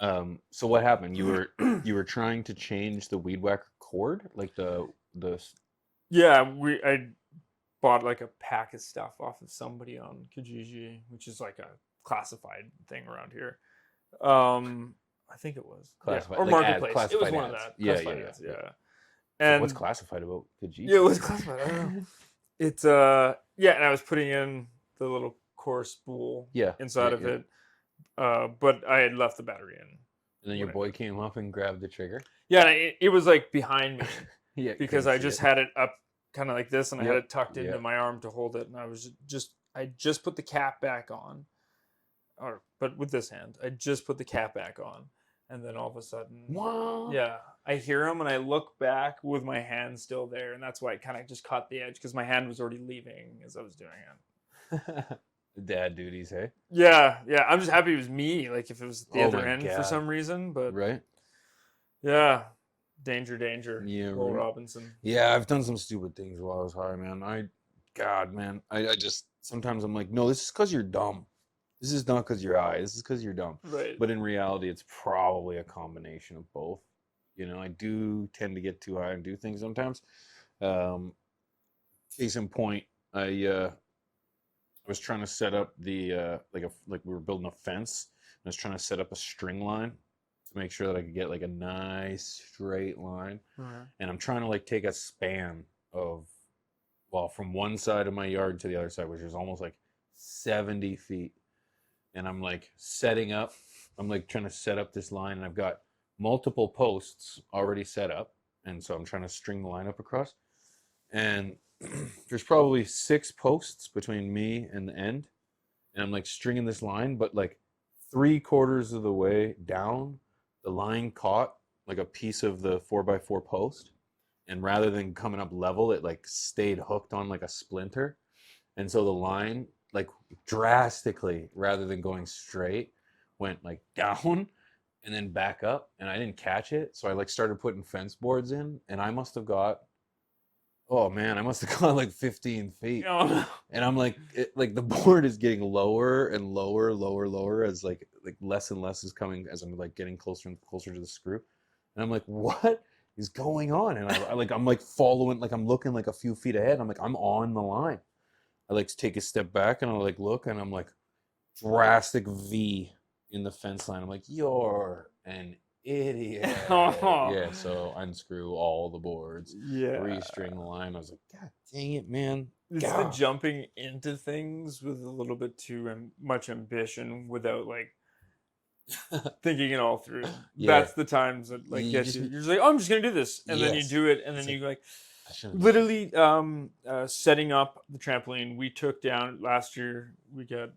So what happened? You were trying to change the weed whacker cord, like the Yeah, I bought like a pack of stuff off of somebody on Kijiji, which is like a classified thing around here. I think it was. Yeah, classified or like ad marketplace. It was classified one of ads. that Yeah, yeah, classified yeah, ads. yeah. Yeah, It's like what's and classified about yeah, it Kijiji? was classified. I don't know. It's yeah, and I was putting in the little core spool Yeah, inside yeah, of yeah. it, but I had left the battery in And then your when I boy did. came up and grabbed the trigger. Yeah, and it was like behind me Yeah, because couldn't I see just it. had it up kind of like this, and I had Yep, it tucked into yep. my arm to hold it, and I just put the cap back on, or but with this hand, I just put the cap back on, and then all of a sudden, Wow. yeah, I hear him, and I look back with my hand still there, and that's why it kind of just caught the edge because my hand was already leaving as I was doing it. Dad duties, hey? Yeah, yeah, I'm just happy it was me. Like if it was the Oh other my end for God. some reason, but Right? yeah, danger, danger, Yeah, Cole right. Robinson. Yeah, I've done some stupid things while I was high, man. God, man, I just sometimes I'm like, no, this is because you're dumb. This is not because you're high. This is because you're dumb. Right. But in reality, it's probably a combination of both. I do tend to get too high and do things sometimes. Um, Case in point, I was trying to set up the like we were building a fence. I was trying to set up a string line to make sure that I could get like a nice straight line. Okay. And I'm trying to like take a span of from one side of my yard to the other side, which is almost like 70 feet. And I'm like setting up, I'm like trying to set up this line, and I've got multiple posts already set up. And so I'm trying to string the line up across. And there's probably 6 posts between me and the end. And I'm like stringing this line, but like 3/4 of the way down, the line caught like a piece of the 4x4 post, and rather than coming up level, it like stayed hooked on like a splinter. And so the line like drastically, rather than going straight, went like down and then back up, and I didn't catch it. So I like started putting fence boards in, and I must have got, oh man, I must have gone like 15 feet. Oh no. And I'm like, like the board is getting lower and lower, lower, lower as like less and less is coming as I'm like getting closer and closer to the screw. And I'm like, what is going on? And I'm like following, like I'm looking like a few feet ahead. I'm like, I'm on the line. I like to take a step back and I like look, and I'm like drastic V in the fence line. I'm like, you're an idiot. Yeah, so unscrew all the boards, Yeah. restring the line. I was like, God dang it, man. It's the God. jumping into things with a little bit too much ambition without like thinking it all through. Yeah. That's the times that like You gets just you. You're just like, oh, I'm just gonna do this, and then you yes. do it, and then It's like you like I should have done literally setting up the trampoline. We took down last year. We got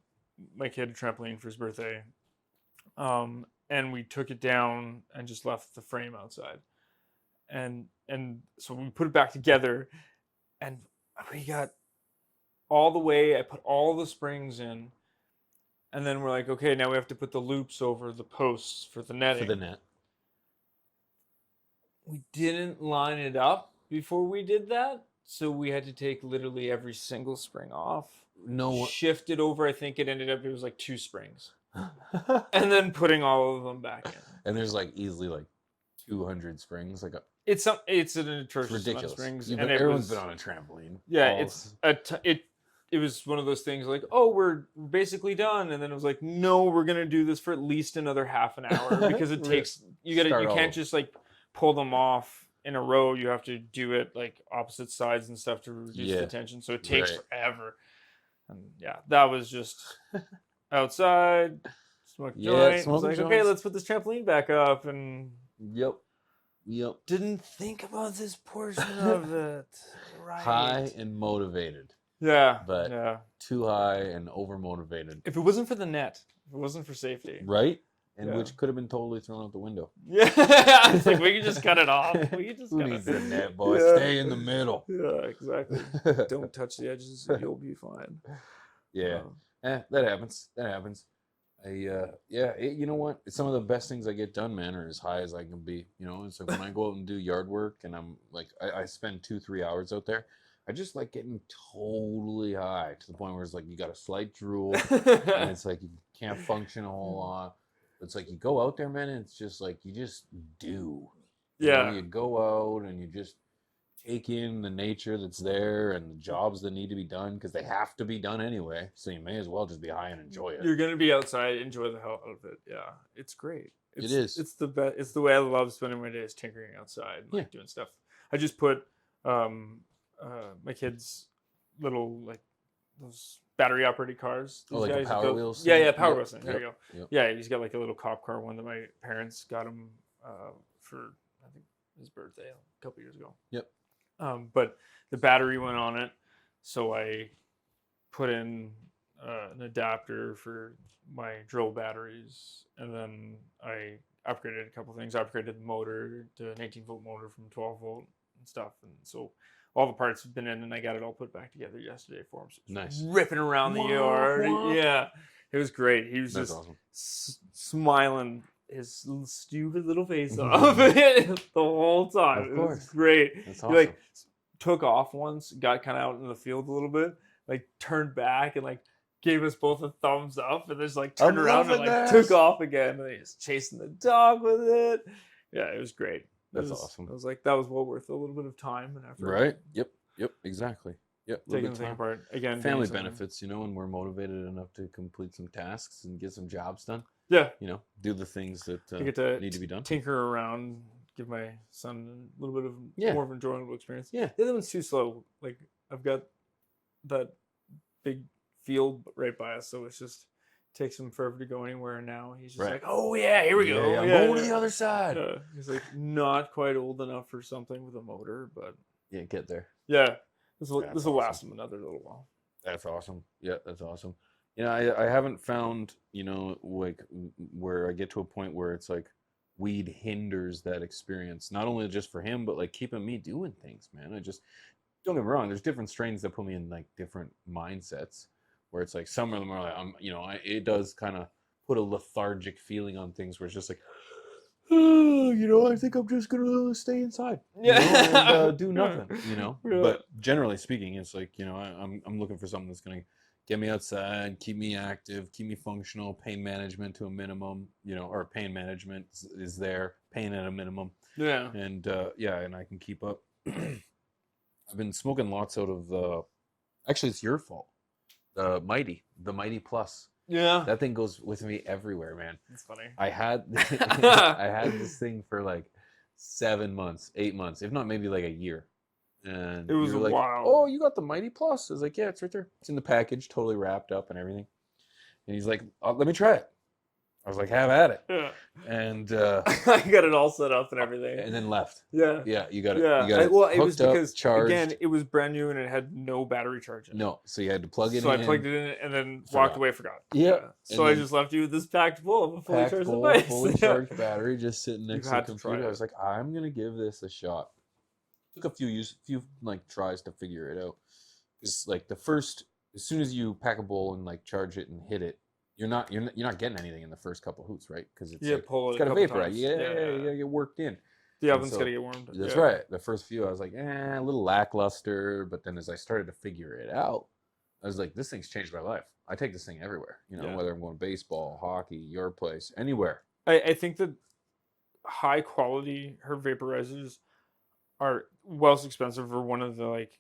my kid a trampoline for his birthday, and we took it down and just left the frame outside, and so we put it back together, and we got all the way. I put all the springs in, and then we're like, okay, now we have to put the loops over the posts for the for the netting. net. We didn't line it up before we did that, so we had to take literally every single spring off, No. shift it over. I think it was like 2 springs, and then putting all of them back in. And there's like easily like 200 springs. Like It's an it's atrocious amount of ridiculous. springs, You've and been, it everyone's been was on a trampoline. yeah, All it was one of those things like, oh, we're basically done, and then it was like, no, we're gonna do this for at least another half an hour because it takes Start you all can't over. just like pull them off in a row. You have to do it like opposite sides and stuff to reduce the Yeah. tension, so it takes Right. forever. And yeah, that was just outside, smoked a Yeah, joint. It was smoking like, okay, joints. let's put this trampoline back up, and Yep. Yep. didn't think about this portion of it. Right. High and motivated, Yeah. but Yeah. too high and over motivated. If it wasn't for the net, if it wasn't for safety. Right? And Yeah. which could have been totally thrown out the window. Yeah. It's like we could just cut it off. We could just Who cut needs it. the net, boy? Yeah. Stay in the middle. Yeah, exactly. Don't touch the edges, you'll be fine. Yeah. That happens. That happens. You know what? Some of the best things I get done, man, are as high as I can be. It's like when I go out and do yard work, and I'm like, I spend 2-3 hours out there. I just like getting totally high to the point where it's like you got a slight drool, and it's like you can't function a whole lot. It's like you go out there, man, and it's just like you just do. Yeah. You go out and you just take in the nature that's there and the jobs that need to be done because they have to be done anyway. So you may as well just be high and enjoy it. You're gonna be outside, enjoy the hell out of it. Yeah, it's great. Is. It's the best. It's the way I love spending my days tinkering outside, and, like doing stuff. I just put my kids' little like those battery operated cars. Oh, like the Power Wheels. Yeah, Power Wheels. There you go. Yep. Yeah, he's got like a little cop car one that my parents got him for I think his birthday a couple years ago. Yep. But the battery went on it, so I put in an adapter for my drill batteries, and then I upgraded a couple things. I upgraded the motor to an 18-volt motor from 12-volt and stuff, and so all the parts have been in, and I got it all put back together yesterday for him. So nice. Ripping around the yard. Yeah, it was great. He was That's just awesome. smiling his stupid little face off the whole time. Of course. It was great. That's He awesome. like took off once, got kind of out in the field a little bit, like turned back and like gave us both a thumbs up, and just like turned around and like took off again, and he was chasing the dog with it. Yeah, it was great. That's awesome. I was like, that was well worth a little bit of time and effort. Right? Yep. Exactly. Yep. Taking the thing apart again. Family benefits, when we're motivated enough to complete some tasks and get some jobs done. Yeah. Do the things that need to be done. Tinker around, give my son a little bit of more of an enjoyable experience. Yeah. The other one's too slow. Like I've got that big field right by us, so it's just takes him forever to go anywhere. And now he's just like, oh yeah, here we go. Yeah, going to the other side. He's like not quite old enough for something with a motor, but get there. Yeah, this will last him another little while. That's awesome. Yeah, that's awesome. I haven't found like where I get to a point where it's like weed hinders that experience, not only just for him, but like keeping me doing things, man. I just don't get me wrong. There's different strains that put me in like different mindsets. Where it's like some of them are like it does kind of put a lethargic feeling on things where it's just like, I think I'm just gonna stay inside, and do nothing, Yeah. But generally speaking, it's like I'm looking for something that's gonna get me outside, keep me active, keep me functional, pain management to a minimum, or pain management is there, pain at a minimum, and and I can keep up. I've been smoking lots out of the. Actually, it's your fault. The Mighty Plus. Yeah, that thing goes with me everywhere, man. It's funny. I had this thing for like 7 months, 8 months, if not maybe like a year. And it was like, wow. Oh, you got the Mighty Plus? I was like, yeah, it's right there. It's in the package, totally wrapped up and everything. And he's like, let me try it. I was like, have at it. Yeah. And I got it all set up and everything. And then left. Yeah. Yeah, you got it. Yeah. You got it. Well, it was up, because charged. Again, it was brand new and it had no battery charge in it. No, so you had to plug it in. So I plugged it in and then walked away, forgot. Yeah. So I just left you with this packed full of a fully charged device. Fully charged battery just sitting next to the computer. I was like, I'm gonna give this a shot. Took a few like tries to figure it out. Because like as soon as you pack a bowl and like charge it and hit it, you're not getting anything in the first couple hoots, right? Because it's it's got to vaporize. You gotta get worked in. The oven's gotta get warmed. That's right. The first few, I was like, a little lackluster. But then as I started to figure it out, I was like, this thing's changed my life. I take this thing everywhere. Whether I'm going baseball, hockey, your place, anywhere. I think that high quality herb vaporizers are expensive, or one of the like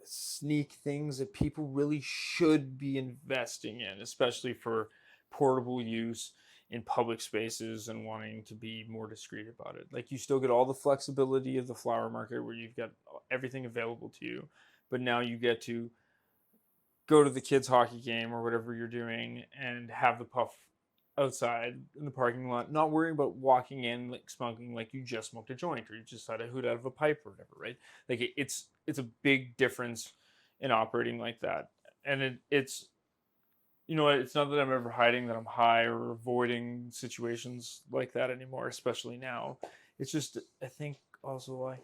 sneak things that people really should be investing in, especially for portable use in public spaces and wanting to be more discreet about it. Like you still get all the flexibility of the flower market where you've got everything available to you, but now you get to go to the kids' hockey game or whatever you're doing and have the puff outside in the parking lot, not worrying about walking in like smoking like you just smoked a joint or you just had a hoot out of a pipe or whatever, right? Like it's a big difference in operating like that. And it's it's not that I'm ever hiding that I'm high or avoiding situations like that anymore, especially now. It's just, I think also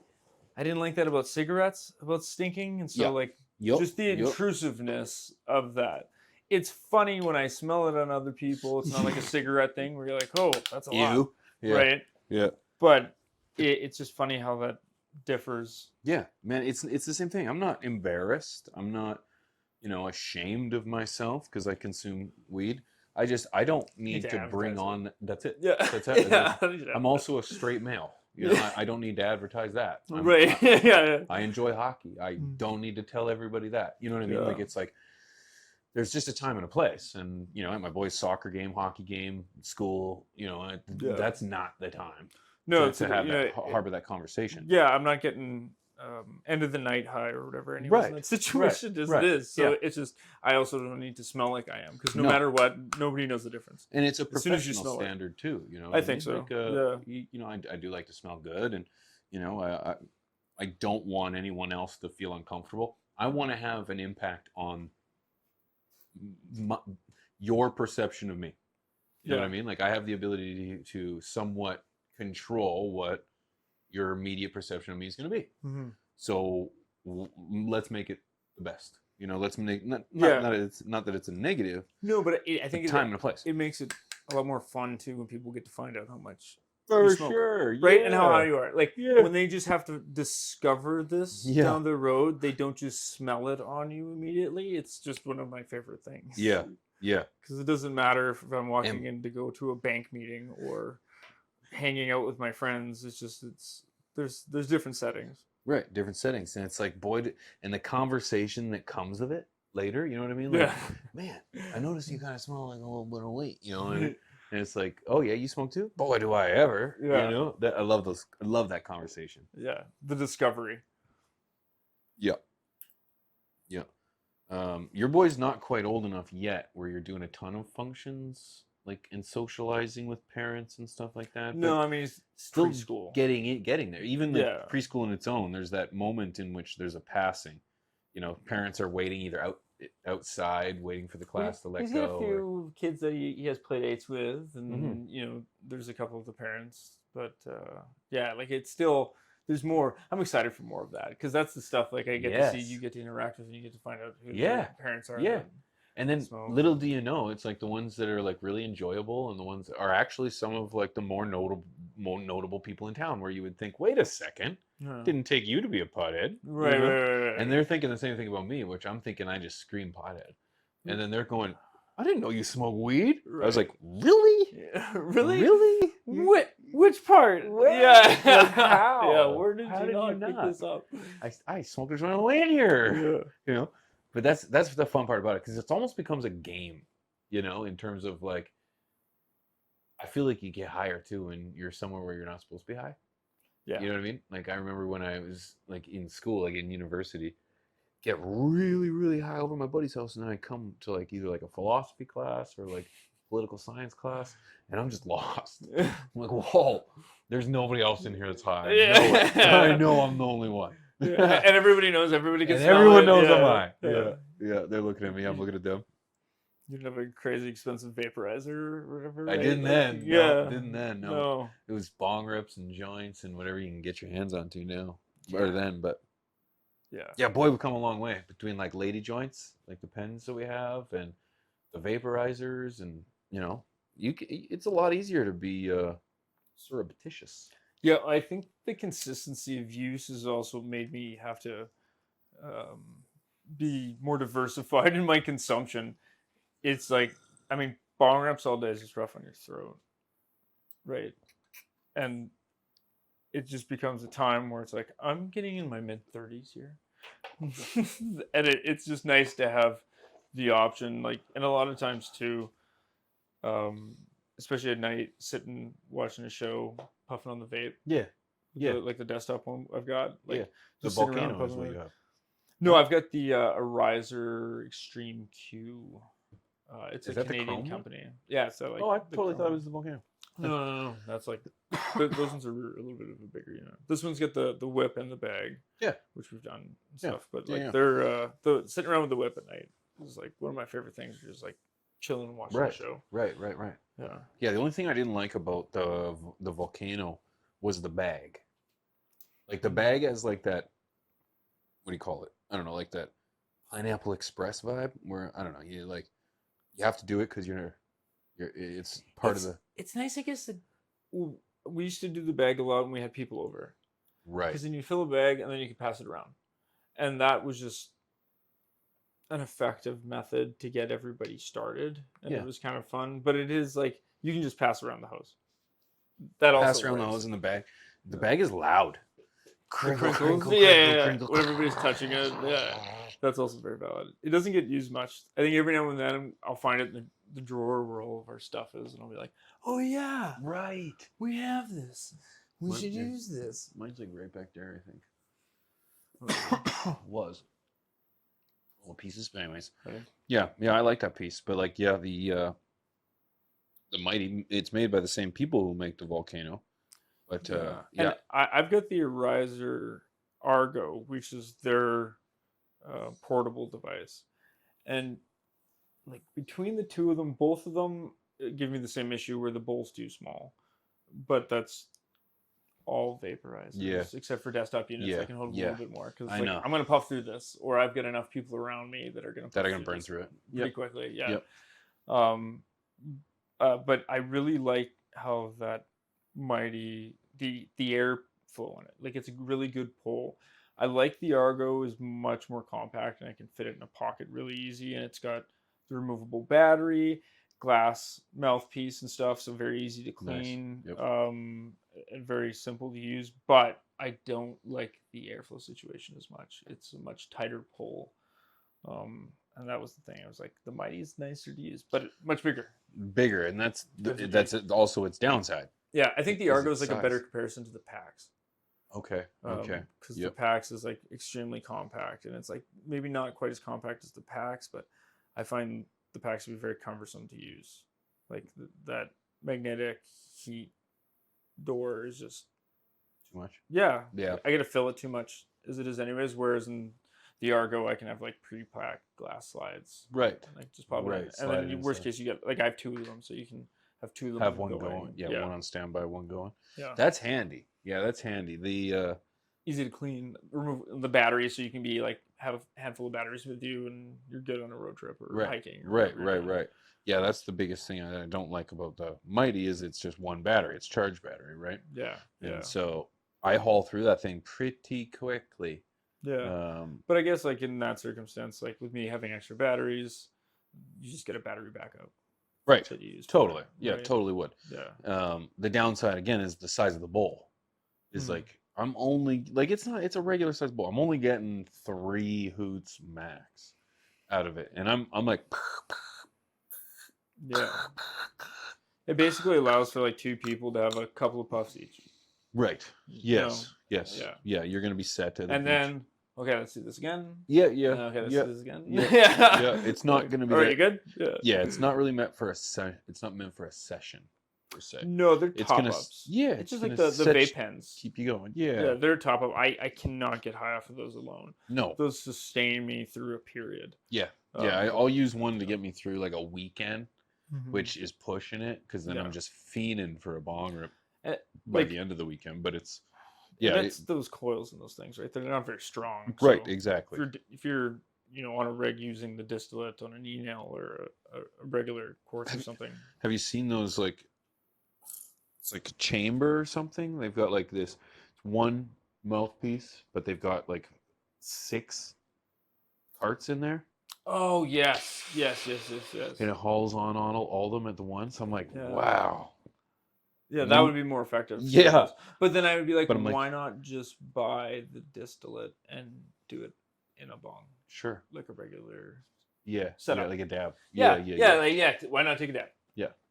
I didn't like that about cigarettes, about stinking. And so just the intrusiveness of that. It's funny when I smell it on other people. It's not like a cigarette thing where you're like, oh, that's a lot. Right? Yeah. But it's just funny how that differs. Yeah, man, it's the same thing. I'm not embarrassed. I'm not, ashamed of myself because I consume weed. I don't need to to bring advertise it. on. That's it. Yeah. That's it. Yeah. I'm also a straight male. You know, I don't need to advertise that. Right. Yeah. I enjoy hockey. I don't need to tell everybody that. You know what I mean? Yeah. Like it's like there's just a time and a place. And you know, at my boy's soccer game, hockey game, school, you know, Yeah. that's not the time No, to have you that know, harbor that conversation. yeah, I'm not getting end of the night high or whatever anyways Right. in that situation as it is. So Yeah. it's just I also don't need to smell like I am because no No. matter what, nobody knows the difference. And it's a As soon as you professional smell it. standard too. You know, I what think mean? so. Like, you know, I do like to smell good, and you know, I don't want anyone else to feel uncomfortable. I want to have an impact on my, your perception of me. You know what I mean? Like I have the ability to somewhat control what your immediate perception of me is going to be. Mm-hmm. So let's make it the best. You know, let's make not that it's a negative. No, but I think time and a place. It makes it a lot more fun too when people get to find out how much For you smoke, sure, right? yeah. And how high you are. Like Yeah. when they just have to discover this down the road, they don't just smell it on you immediately. It's just one of my favorite things. Yeah. Yeah. Because it doesn't matter if I'm walking in to go to a bank meeting or hanging out with my friends. It's just there's different settings. Right, different settings, and it's like and the conversation that comes of it later. You know what I mean? Like, man, I noticed you kind of smell like a little bit of weight. You know, and it's like, oh yeah, you smoke too? Boy, do I ever! Yeah. You know, I love those. I love that conversation. Yeah, the discovery. Yeah. Yeah. Your boy's not quite old enough yet where you're doing a ton of functions, like and socializing with parents and stuff like that. No, I mean, it's still preschool. Getting there. Even the preschool in its own, there's that moment in which there's a passing. You know, parents are waiting either outside, waiting for the class to let He's go. got a few kids that he has play dates with, and you know, there's a couple of the parents, but yeah, like it's still. There's more. I'm excited for more of that because that's the stuff like I get to see. You get to interact with, and you get to find out who the parents are. Yeah. And then little do you know, it's like the ones that are like really enjoyable and the ones that are actually some of like the more notable people in town where you would think, wait a second, didn't take you to be a pothead. Right, you know? right. And they're thinking the same thing about me, which I'm thinking I just scream pothead. And then they're going, I didn't know you smoke weed. Right. I was like, really? Yeah. Really? Really? Which part? Yeah. Like how? Yeah, where did you not pick this up? I smoked this on the way in here. Yeah. You know? But that's the fun part about it because it almost becomes a game, you know, in terms of like, I feel like you get higher too when you're somewhere where you're not supposed to be high. Yeah. You know what I mean? Like I remember when I was like in school, like in university, get really, really high over my buddy's house, and then I come to like either like a philosophy class or like political science class, and I'm just lost. I'm like, whoa, there's nobody else in here that's high. Yeah. I know I'm the only one. Yeah. And everybody knows. Everybody can. And everyone knows I'm high. Yeah. They're looking at me. I'm looking at them. You didn't have a crazy expensive vaporizer or whatever. I didn't then. Yeah. No, didn't then. No. It was bong rips and joints and whatever you can get your hands onto now. Or then, but. Yeah, boy, we've come a long way between like lady joints, like the pens that we have, and the vaporizers, and you know, it's a lot easier to be surreptitious. Yeah, I think the consistency of use has also made me have to be more diversified in my consumption. It's like, I mean, bong rips all day is just rough on your throat, right? And it just becomes a time where it's like, I'm getting in my mid-30s here. And it's just nice to have the option, like, and a lot of times too, especially at night, sitting, watching a show, puffing on the vape. Yeah. Like the desktop one I've got. Like, the Volcano is what you have. No, I've got the Arizer Extreme Q. It's a Canadian company. Yeah, so like. Oh, I totally thought it was the Volcano. No. That's like those ones are a little bit of a bigger, you know. This one's got the whip and the bag. Yeah, which we've done and stuff. But like they're sitting around with the whip at night is like one of my favorite things. Just like chilling and watching the show. Right. Yeah. Yeah. The only thing I didn't like about the Volcano was the bag. Like the bag has like that. What do you call it? I don't know, like that Pineapple Express vibe, where I don't know, you have to do it because it's part of the. It's nice, I guess. That we used to do the bag a lot when we had people over, right? Because then you fill a bag and then you can pass it around, and that was just. an effective method to get everybody started, and Yeah. it was kind of fun. But it is like you can just pass around the hose. That Pass also around the works. hose in the bag. The bag is loud. The Crinkle, crinkles, crinkle, yeah, yeah, crinkle, yeah. crinkle. When everybody's touching it, yeah, that's also very valid. It doesn't get used much. I think every now and then I'll find it in the drawer where all of our stuff is, and I'll be like, "Oh yeah, Right. we have this. We should Yeah. use this." Mine's like right back there, I think. Okay. Was. Little pieces, but anyways. Right. Yeah, I like that piece. But like, yeah, the Mighty, it's made by the same people who make the Volcano. But Yeah. yeah, And I've got the Ariser Argo, which is their portable device. And like between the two of them, both of them give me the same issue where the bowl's too small. But that's all vaporizers, Yeah. except for desktop units. Yeah, I can hold a yeah. little bit more because I like know. I'm gonna puff through this, or I've got enough people around me that are gonna burn this through it. pretty Yep. quickly. Yeah. Yep. But I really like how that Mighty the airflow on it. Like it's a really good pull. I like the Argo is much more compact and I can fit it in a pocket really easy, and it's got the removable battery, glass mouthpiece and stuff, so very easy to clean. Yep. And very simple to use. But I don't like the airflow situation as much. It's a much tighter pull. And that was the thing. I was like, the Mighty is nicer to use, but much bigger. Bigger, and that's also its downside. Yeah, I think the Is Argo its is like a size. better comparison to the PAX. Okay. Okay. Because Yep. the PAX is like extremely compact, and it's like maybe not quite as compact as the PAX, but I find the PAX to be very cumbersome to use. Like that magnetic heat door is just Too much. yeah. Yeah. I got to fill it too much as it is anyways. Whereas in the Argo, I can have like pre-packed glass slides. Right. And like just pop it Right, in. slide And it then in, worst so- case, you get like I have two of them, so you can have two of them Have one going. Yeah, one on standby, one going. Yeah. That's handy. Yeah, that's handy. The Easy to clean. Remove the battery, so you can be like have a handful of batteries with you, and you're good on a road trip or hiking. Or whatever you're doing. Right. Yeah, that's the biggest thing I don't like about the Mighty is it's just one battery. It's charge battery, right? Yeah. Yeah. And so I haul through that thing pretty quickly. Yeah. But I guess like in that circumstance, like with me having extra batteries, you just get a battery backup. Right. That you use Totally. for it, Yeah, right? totally would. Yeah. The downside again is the size of the bowl. Is like I'm only like it's a regular size bowl. I'm only getting 3 hoots max out of it. And I'm like Yeah. It basically allows for like two people to have a couple of puffs each. right. You know? Yes. Yes. Yeah. Yeah, you're going to be set to the And beach. then okay, let's do this again. Yeah. Okay, let's Yeah. do this again. Yeah. Yeah. Yeah, it's not going to be Are that- you good? Yeah. Yeah, it's not really meant for it's not meant for a session per se. No, they're It's top gonna ups. yeah, It's just like gonna the set vape you- pens. keep you going. Yeah, Yeah. they're top up. I cannot get high off of those alone. No. Those sustain me through a period. Yeah. Um, Yeah, I'll use one to get me through like a weekend, Mhm. which is pushing it because then Yeah. I'm just fiending for a bong rip Eh, by like- the end of the weekend. But it's Yeah, yeah, that's those coils and those things, right? They're not very strong. right, so exactly. If you're on a rig using the distillate on an e-nail or a regular course or something. Have you seen those like it's like a chamber or something? They've got like this one mouthpiece, but they've got like 6 parts in there. Oh yes. And it hauls on all of them at the once. I'm like, Yeah. wow. Yeah, that would be more effective. Yeah. But then I would be like, But I'm like- why not just buy the distillate and do it in a bong, Sure. like a regular Yeah. Set yeah, up. like a dab. Yeah. Yeah. Why not take a dab?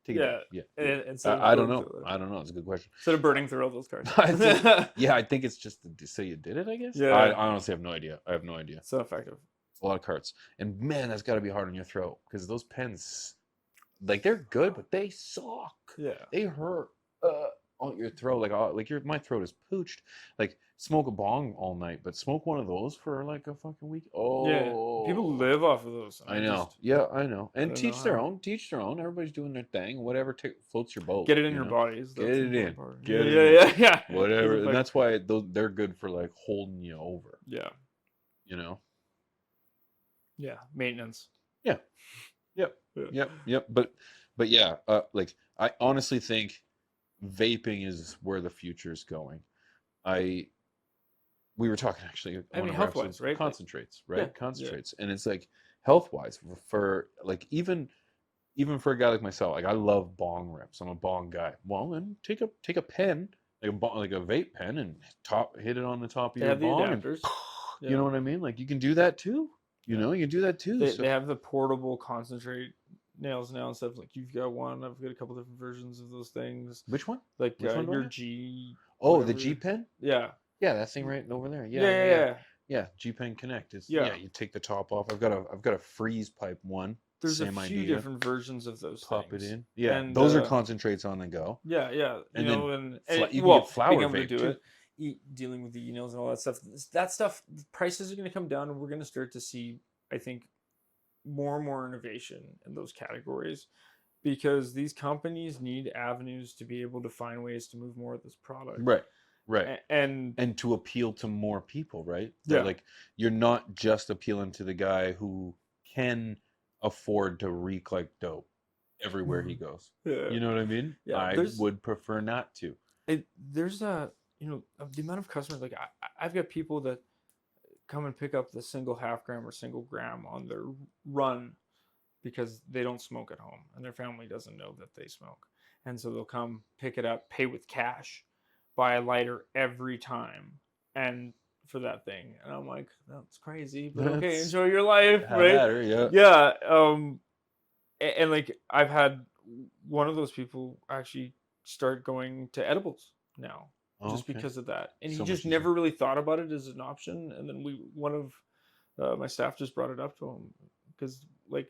Take it out. Yeah. Instead of I don't burning know. through it. I don't know. It's a good question. Instead of burning through all those cards. I think- Yeah, I think it's just to say you did it, I guess. Yeah. I honestly have no idea. I have no idea. So effective. A lot of carts. And man, that's got to be hard on your throat because those pens, like they're good, but they suck. Yeah. They hurt on your throat. My throat is pooched. Like smoke a bong all night, but smoke one of those for like a fucking week. Oh, Yeah. People live off of those. I know. Yeah, I know. And don't teach know their how. own. Teach their own. Everybody's doing their thing. Whatever floats your boat. Get it in you your know? bodies. Get that's it the in. important part. Get it in. Yeah. Whatever. Like- And that's why they're good for like holding you over. Yeah. You know. Yeah. Maintenance. Yep. Yeah. Yep. But yeah, like I honestly think vaping is where the future is going. We were talking actually. I mean, one of our health-wise, episodes, right? Concentrates, right? Yeah, Concentrates, and it's like health wise for like even for a guy like myself, like I love bong rips. I'm a bong guy. Well, then take a pen, like a vape pen, and hit it on the top of They your have the bong, and adapters. you know Yeah. what I mean. Like you can do that too. You Yeah. know, you can do that too. They So have the portable concentrate nails now and stuff. Like you've got one. I've got a couple different versions of those things. which one? Like Which one do I your have? G. Oh, the G Whatever. pen. Yeah. Yeah, that thing right over there. Yeah. Yeah, yeah, Yeah. yeah. Yeah. Yeah, G Pen Connect. It's Yeah. yeah, you take the top off. I've got a freeze pipe one. There's a Same few idea. different versions of those Pop it things. in. Yeah, And those are concentrates on the go. yeah, yeah, you And know, then and you can get well, being flower able to vape do too. it, dealing with the emails and all that stuff. That stuff, prices are going to come down, and we're going to start to see, I think, more and more innovation in those categories, because these companies need avenues to be able to find ways to move more of this product. Right. Right. And to appeal to more people, right? They're yeah, like you're not just appealing to the guy who can afford to reek like dope everywhere he goes. yeah, You know what I mean? yeah. I would prefer not to. There's a, the amount of customers, like I've got people that come and pick up the single half gram or single gram on their run because they don't smoke at home and their family doesn't know that they smoke. And so they'll come pick it up, pay with cash, buy a lighter every time, and for that thing. And I'm like, that's crazy, but okay, That's enjoy your life, have right? at her, yeah. Yeah. And like I've had one of those people actually start going to edibles now, Oh, just okay. because of that. And So he just much never really thought about it as an option. And then one of my staff just brought it up to him because like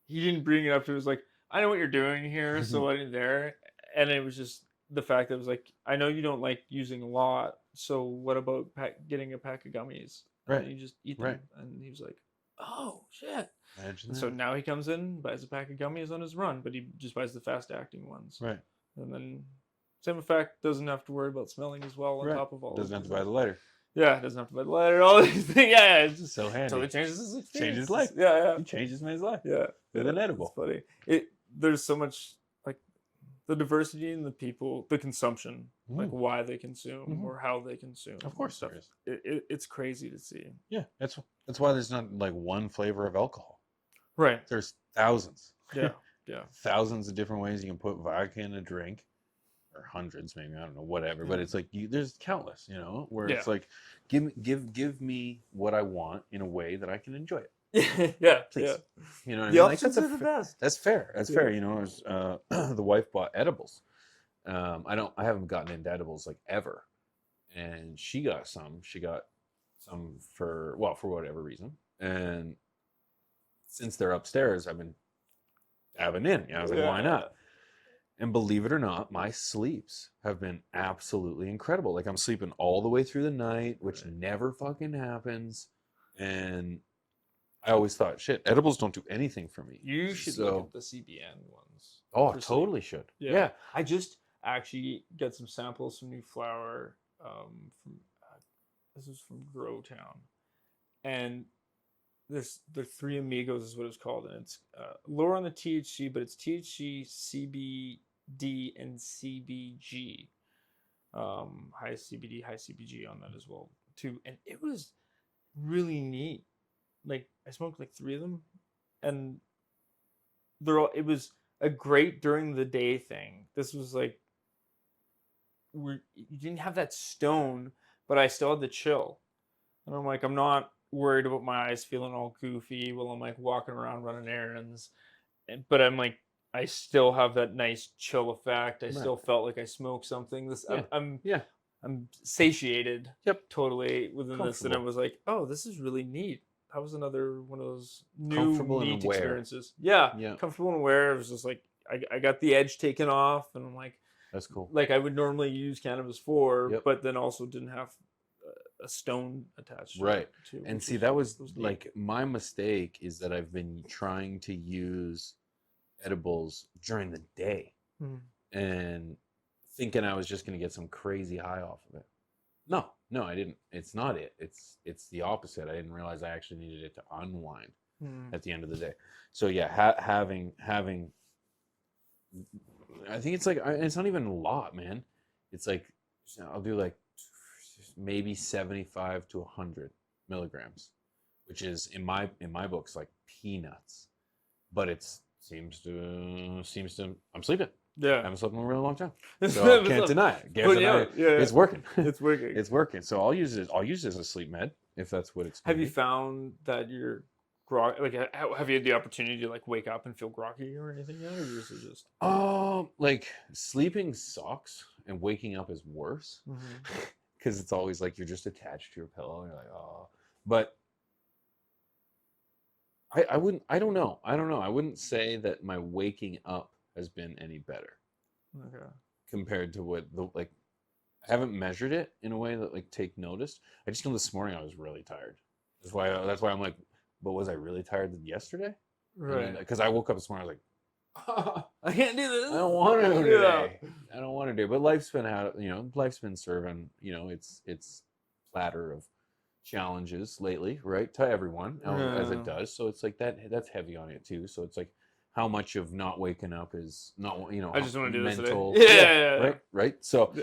he didn't bring it up to him. It was like, I know what you're doing here, so I didn't there. And it was just the fact that it was like, I know you don't like using a lot, so what about getting a pack of gummies? Right. And you just eat them. Right. And he was like, oh shit. Imagine And that. so now he comes in, buys a pack of gummies on his run, but he just buys the fast acting ones. Right. And then same effect, doesn't have to worry about smelling as well on Right. top of all. Doesn't have to buy the lighter. Yeah, doesn't have to buy the lighter. All these things. Yeah, it's just So handy. totally changes his experience. Changes his life. Yeah, yeah. You changed this man's life. Yeah, With an edible. It's funny. There's so much like the diversity in the people, the consumption, like why they consume or how they consume. Of course, there is. It's crazy to see. Yeah, that's why there's not like one flavor of alcohol. Right. There's thousands. Yeah. Yeah. Thousands of different ways you can put vodka in a drink, or hundreds, maybe, I don't know, whatever. But it's like there's countless, where it's like give me what I want in a way that I can enjoy it. Yeah, please. Yeah. You know what I The mean? options are the best. That's fair. That's fair. The wife bought edibles. I haven't gotten into edibles like ever, and she got some. She got some for whatever reason, and since they're upstairs, I've been having in. I was like, why not? And believe it or not, my sleeps have been absolutely incredible. Like I'm sleeping all the way through the night, which never fucking happens. And I always thought, shit, edibles don't do anything for me. You should look at the CBN ones. Oh, I totally should. Yeah. I just actually got some samples, some new flower from this is from Grow Town, and the Three Amigos is what it's called, and it's lower on the THC, but it's THC, CBD, and CBG. High CBD, high CBG on that as well too, and it was really neat. Like I smoked like 3 of them, and it was a great during the day thing. This was like you didn't have that stone, but I still had the chill, and I'm like, I'm not worried about my eyes feeling all goofy while I'm like walking around running errands, but I'm like, I still have that nice chill effect. I still felt like I smoked something. I'm satiated. Yep. Totally within this, and I was like, oh, this is really neat. That was another one of those new Comfortable and neat aware. experiences. Yeah, Yeah. Comfortable and aware. It was just like I got the edge taken off, and I'm like, that's cool. Like I would normally use cannabis for, Yep. but then also didn't have a stone attached. Right. To it, And which see, that was neat. like my mistake is that I've been trying to use edibles during the day and thinking I was just going to get some crazy high off of it. No, I didn't. It's not it. It's the opposite. I didn't realize I actually needed it to unwind at the end of the day. So yeah, having I think it's like, it's not even a lot, man. It's like, I'll do like maybe 75 to 100 milligrams which is in my books like peanuts, but seems to I'm sleeping. I Yeah. haven't slept in a really long time, so can't deny it. Can't deny it. Yeah, It's working. it's working. It's working. So I'll use it as a sleep med if that's what it's. Have you found that you're groggy? Like, have you had the opportunity to like wake up and feel groggy or anything yet, or is it just? Like sleeping sucks and waking up is worse because it's always like you're just attached to your pillow and you're like, oh. But I wouldn't. I don't know. I wouldn't say that my waking up has been any better. Okay. Compared to what the like. I haven't measured it in a way that like take notice. I just know this morning I was really tired. That's why I'm like, but was I really tired yesterday? Right. Because I woke up this morning, I was like, I can't do this. I don't want to today. I don't want to do. But life's been serving, its platter of challenges lately, right? To everyone, as it does. So it's like that's heavy on it too. So it's like how much of not waking up is not, I just want to do mental. this today. Right. So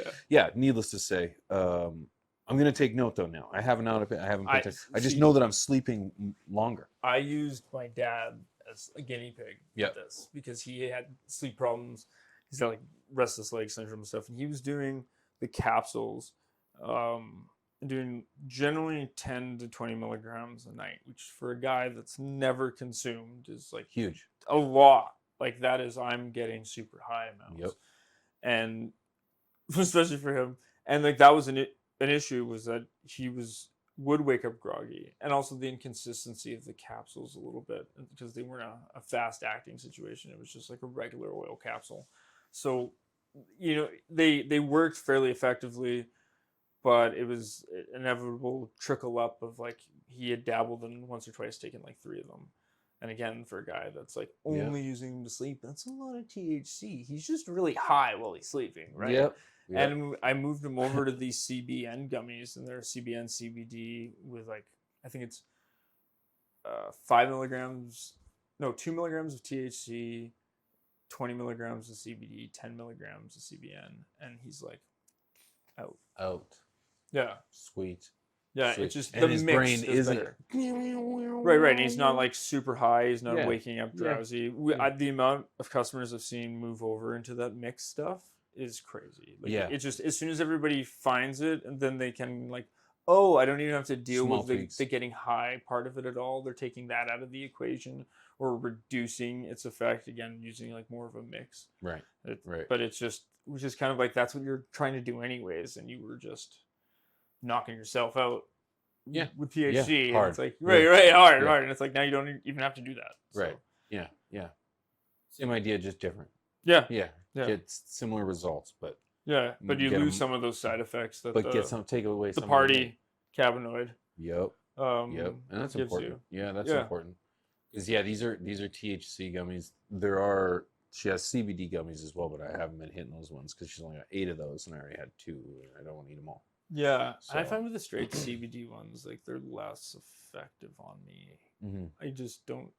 needless to say, I'm gonna take note though now. I haven't picked it. I just know that I'm sleeping longer. I used my dad as a guinea pig with this because he had sleep problems. He's got like restless leg syndrome and stuff, and he was doing the capsules, doing generally 10 to 20 milligrams a night, which for a guy that's never consumed is like huge, a lot. Like that is, I'm getting super high amounts, and especially for him. And like that was an issue, was that he would wake up groggy, and also the inconsistency of the capsules a little bit because they weren't a fast acting situation. It was just like a regular oil capsule. So, they worked fairly effectively, but it was an inevitable trickle up of like he had dabbled in once or twice, taken like 3 of them. And again, for a guy that's like only using them to sleep, that's a lot of THC. He's just really high while he's sleeping, right? Yep. And I moved him over to these CBN gummies, and they're CBN CBD with like, I think it's 2 milligrams of THC, 20 milligrams of CBD, 10 milligrams of CBN, and he's like out. Yeah. Sweet. Yeah, Sweet. it's just and the his mix brain is isn't better. Right. And he's not like super high. He's not waking up drowsy. The amount of customers I've seen move over into that mix stuff is crazy. Like, it's just as soon as everybody finds it, and then they can like, oh, I don't even have to deal with the getting high part of it at all. They're taking that out of the equation or reducing its effect, again, using like more of a mix. Right. But it's just, which is kind of like that's what you're trying to do anyways, and you were just knocking yourself out with THC. Hard. And it's like hard. And it's like now you don't even have to do that. So. Right. Yeah. Same idea, just different. Yeah. Get similar results, but but you lose some of those side effects that take away the party cannabinoid. Yep. And that's important. That's important. Because these are THC gummies. She has CBD gummies as well, but I haven't been hitting those ones because she's only got 8 of those, and I already had 2, and I don't want to eat them all. Yeah, so. I find with the straight CBD ones, like they're less effective on me. I just don't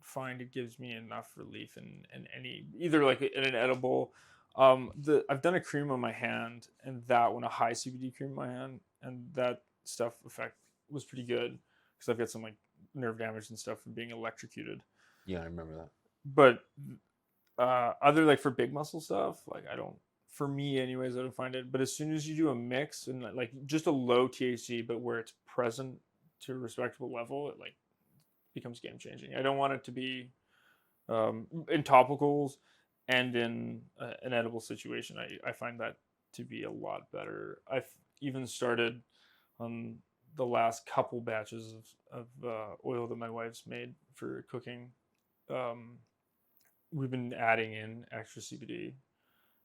find it gives me enough relief in any, either like in an edible. I've done a cream on my hand, and that one, a high CBD cream on my hand, and that stuff effect was pretty good because I've got some like nerve damage and stuff from being electrocuted. Yeah, I remember that. But other like for big muscle stuff, like for me anyways, I don't find it. But as soon as you do a mix and like just a low THC, but where it's present to a respectable level, it like becomes game changing. I don't want it to be in topicals and in an edible situation. I find that to be a lot better. I've even started on the last couple batches of oil that my wife's made for cooking. We've been adding in extra CBD.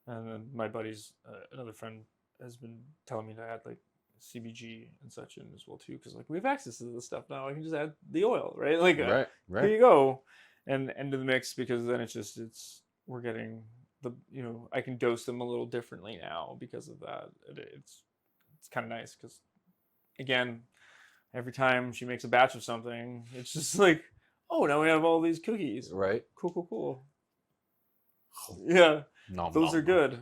And then my buddy's, another friend, has been telling me to add like CBG and such in as well too, because like we have access to this stuff now. I can just add the oil, right? Like right. Here you go, and into the mix, because then we're getting I can dose them a little differently now because of that. It's kind of nice because again, every time she makes a batch of something, it's just like, oh, now we have all these cookies. Right. Cool. Yeah. Those are good.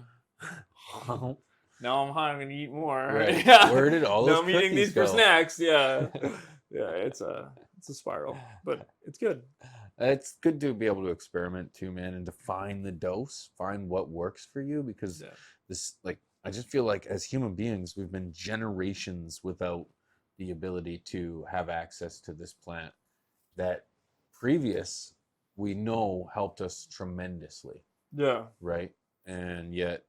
Now I'm hungry to eat more. Right. Yeah. Where did all those now I'm eating these go? for snacks. Yeah. Yeah, it's a spiral, but it's good. It's good to be able to experiment too, man, and to find the dose, find what works for you. Because Yeah. this, like, I just feel like as human beings, we've been generations without the ability to have access to this plant that previous we know helped us tremendously, Yeah. right? And yet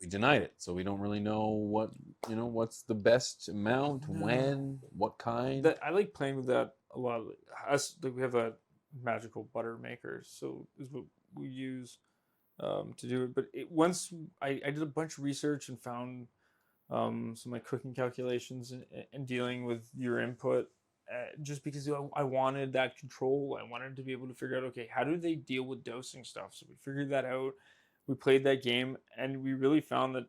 we denied it, so we don't really know what's the best amount, No. when, what kind. That I like playing with that a lot. Us, like, we have that magical butter maker, so is what we use to do it. But once I did a bunch of research and found some like cooking calculations and dealing with your input, just because I wanted that control. I wanted to be able to figure out, okay, how do they deal with dosing stuff? So we figured that out. We played that game, and we really found that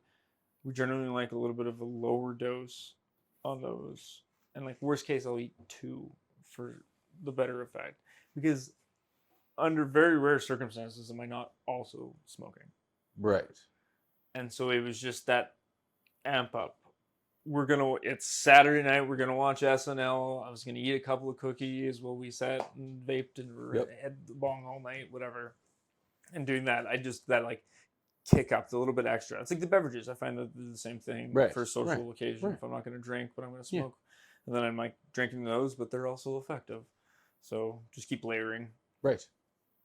we generally like a little bit of a lower dose on those. And like worst case, I'll eat two for the better effect, because under very rare circumstances am I not also smoking. Right. And so it was just that amp up. It's Saturday night, we're gonna watch SNL. I was gonna eat a couple of cookies while we sat and vaped and Yep. had the bong all night, whatever. And doing that, I just that like kick up the little bit extra. It's like the beverages. I find that they're the same thing Right. for a social Right. occasion. Right. If I'm not going to drink, but I'm going to Yeah. smoke, and then I'm like drinking those, but they're also effective. So just keep layering. Right.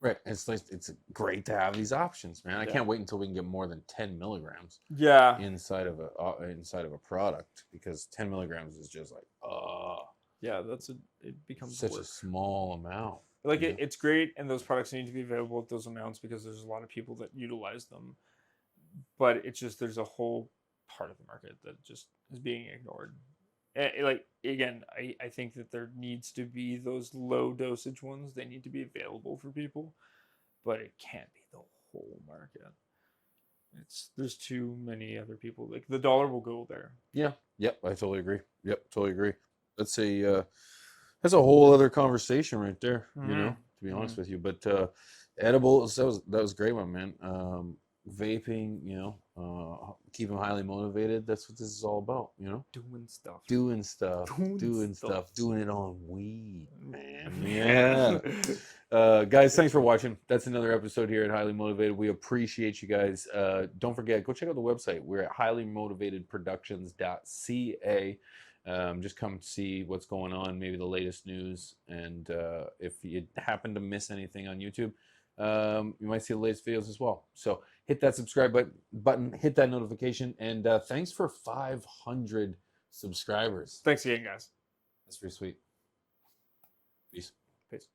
Right. It's like it's great to have these options, man. I Yeah. can't wait until we can get more than 10 milligrams Yeah. inside of a product, because 10 milligrams is just like Yeah. It becomes such work. a small amount. Like you know? it's great, and those products need to be available at those amounts because there's a lot of people that utilize them. But it's just there's a whole part of the market that just is being ignored. Like again, I think that there needs to be those low dosage ones. They need to be available for people, but it can't be the whole market. There's too many other people. Like the dollar will go there. Yeah. Yep. I totally agree. Yep. Totally agree. That's a whole other conversation right there. Mm-hmm. To be honest with you, but edibles, that was a great one, man. Vaping, keep them highly motivated. That's what this is all about. Doing stuff. Doing stuff, Doing stuff. doing it on weed, man. Yeah. Guys, thanks for watching. That's another episode here at Highly Motivated. We appreciate you guys. Don't forget, go check out the website. We're at highlymotivatedproductions.ca. Just come see what's going on, maybe the latest news, and if you happen to miss anything on YouTube, you might see the latest videos as well. So hit that subscribe button, hit that notification, and thanks for 500 subscribers. Thanks again, guys. That's pretty sweet. Peace. Peace.